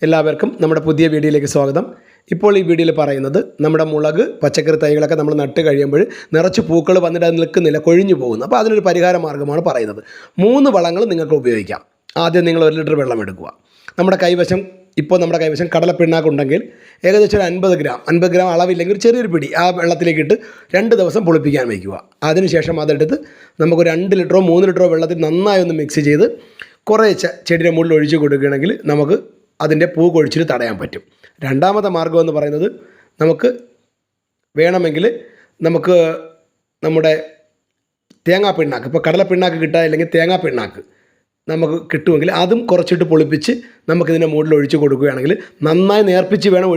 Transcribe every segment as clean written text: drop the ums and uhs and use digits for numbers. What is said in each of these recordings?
എല്ലാവർക്കും നമ്മുടെ പുതിയ വീഡിയോയിലേക്ക് സ്വാഗതം. ഇപ്പോൾ ഈ വീഡിയോയിൽ പറയുന്നത് നമ്മുടെ മുളക് പച്ചക്കറി തൈകളൊക്കെ നമ്മൾ നട്ട് കഴിയുമ്പോൾ നിറച്ച് പൂക്കൾ വന്നിട്ട് അത് നിൽക്കുന്നില്ല, കൊഴിഞ്ഞു പോകുന്നു. അപ്പോൾ അതിനൊരു പരിഹാര മാർഗ്ഗമാണ് പറയുന്നത്. 3 വളങ്ങൾ നിങ്ങൾക്ക് ഉപയോഗിക്കാം. ആദ്യം നിങ്ങൾ 1 ലിറ്റർ വെള്ളം എടുക്കുക. നമ്മുടെ കൈവശം കടലപ്പിണ്ണാക്കുണ്ടെങ്കിൽ ഏകദേശം ഒരു 50 ഗ്രാം അളവില്ലെങ്കിൽ ഒരു ചെറിയൊരു പിടി ആ വെള്ളത്തിലേക്ക് ഇട്ട് 2 ദിവസം പുളിപ്പിക്കാൻ വയ്ക്കുക. അതിനുശേഷം അതെടുത്ത് നമുക്ക് 2 ലിറ്ററോ 3 ലിറ്ററോ വെള്ളത്തിൽ നന്നായി ഒന്ന് മിക്സ് ചെയ്ത് കുറേശ്ശെ ചെടിയുടെ മുകളിൽ ഒഴിച്ച് കൊടുക്കുകയാണെങ്കിൽ നമുക്ക് അതിൻ്റെ പൂ കൊഴിച്ചിൽ തടയാൻ പറ്റും. രണ്ടാമത്തെ മാർഗ്ഗം എന്ന് പറയുന്നത്, നമുക്ക് വേണമെങ്കിൽ നമ്മുടെ തേങ്ങാപ്പിണ്ണാക്ക്, ഇപ്പോൾ കടലപ്പിണ്ണാക്ക് കിട്ടാനില്ലെങ്കിൽ തേങ്ങാപ്പിണ്ണാക്ക് നമുക്ക് കിട്ടുമെങ്കിൽ അതും കുറച്ചിട്ട് പൊളിപ്പിച്ച് നമുക്കിതിൻ്റെ മുകളിൽ ഒഴിച്ച് കൊടുക്കുകയാണെങ്കിൽ നന്നായി നേർപ്പിച്ച് വേണം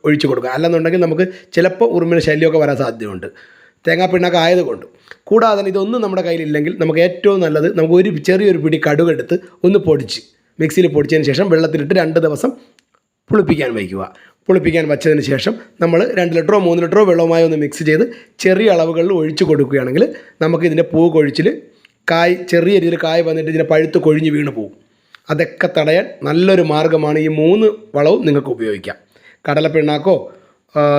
ഒഴിച്ച് കൊടുക്കുക. അല്ലെന്നുണ്ടെങ്കിൽ നമുക്ക് ചിലപ്പോൾ ഉറുമ്പിന് ശല്യമൊക്കെ വരാൻ സാധ്യതയുണ്ട് തേങ്ങാപ്പിണ്ണാക്ക് ആയതുകൊണ്ട്. കൂടാതെ തന്നെ ഇതൊന്നും നമ്മുടെ കയ്യിലില്ലെങ്കിൽ നമുക്ക് ഏറ്റവും നല്ലത്, നമുക്ക് ചെറിയൊരു പിടി കടുകെടുത്ത് ഒന്ന് മിക്സിയിൽ പൊടിച്ചതിന് ശേഷം വെള്ളത്തിലിട്ട് 2 ദിവസം പുളിപ്പിക്കാൻ വയ്ക്കുക. പുളിപ്പിക്കാൻ വച്ചതിന് ശേഷം നമ്മൾ 2 ലിറ്ററോ 3 ലിറ്ററോ വെള്ളവുമായി ഒന്ന് മിക്സ് ചെയ്ത് ചെറിയ അളവുകളിൽ ഒഴിച്ച് കൊടുക്കുകയാണെങ്കിൽ നമുക്കിതിൻ്റെ പൂ കൊഴിച്ചിൽ, ചെറിയ രീതിയിൽ കായ് വന്നിട്ട് ഇതിനെ പഴുത്ത് കൊഴിഞ്ഞ് വീണ് പോകും. അതൊക്കെ തടയാൻ നല്ലൊരു മാർഗ്ഗമാണ് ഈ 3 വളവും നിങ്ങൾക്ക് ഉപയോഗിക്കാം. കടലപ്പിണ്ണാക്കോ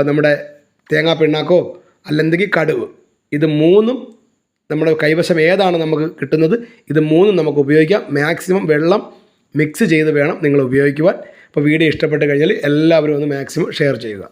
നമ്മുടെ തേങ്ങാപ്പിണ്ണാക്കോ അല്ലെങ്കിൽ കടുക്, ഇത് 3ഉം നമ്മുടെ കൈവശം ഏതാണ് നമുക്ക് കിട്ടുന്നത്, ഇത് 3ഉം നമുക്ക് ഉപയോഗിക്കാം. മാക്സിമം വെള്ളം മിക്സ് ചെയ്ത് വേണം നിങ്ങൾ ഉപയോഗിക്കുവാൻ. അപ്പോൾ വീഡിയോ ഇഷ്ടപ്പെട്ട് കഴിഞ്ഞാൽ എല്ലാവരും ഒന്ന് മാക്സിമം ഷെയർ ചെയ്യുക.